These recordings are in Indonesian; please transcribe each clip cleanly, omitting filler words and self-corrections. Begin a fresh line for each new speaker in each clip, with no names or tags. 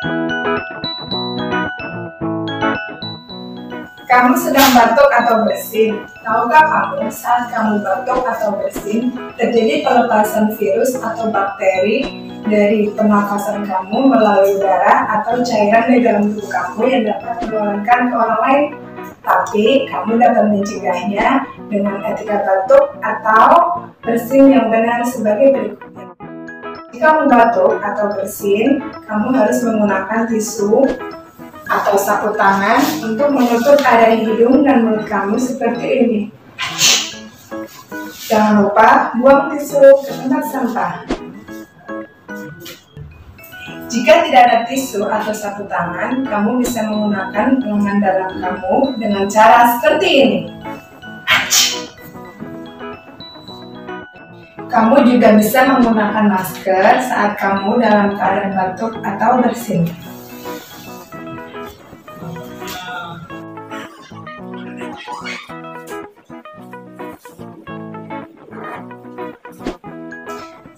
Kamu sedang batuk atau bersin. Tahukah kamu saat kamu batuk atau bersin, terjadi pelepasan virus atau bakteri dari pernafasan kamu melalui udara atau cairan di dalam tubuh kamu yang dapat menularkan ke orang lain. Tapi kamu dapat mencegahnya dengan etika batuk atau bersin yang benar sebagai berikutnya. Jika kamu batuk atau bersin, kamu harus menggunakan tisu atau sapu tangan untuk menutup area hidung dan mulut kamu seperti ini. Jangan lupa buang tisu ke tempat sampah. Jika tidak ada tisu atau sapu tangan, kamu bisa menggunakan lengan dalam kamu dengan cara seperti ini. Kamu juga bisa menggunakan masker saat kamu dalam keadaan batuk atau bersin.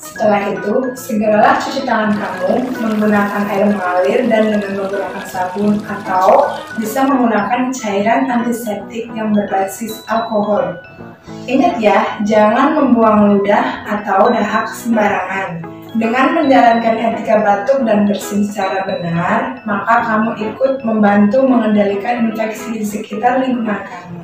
Setelah itu, segeralah cuci tangan kamu menggunakan air mengalir dan dengan menggunakan sabun atau bisa menggunakan cairan antiseptik yang berbasis alkohol. Ingat ya, jangan membuang ludah atau dahak sembarangan. Dengan menjalankan etika batuk dan bersin secara benar, maka kamu ikut membantu mengendalikan infeksi di sekitar lingkungan kamu.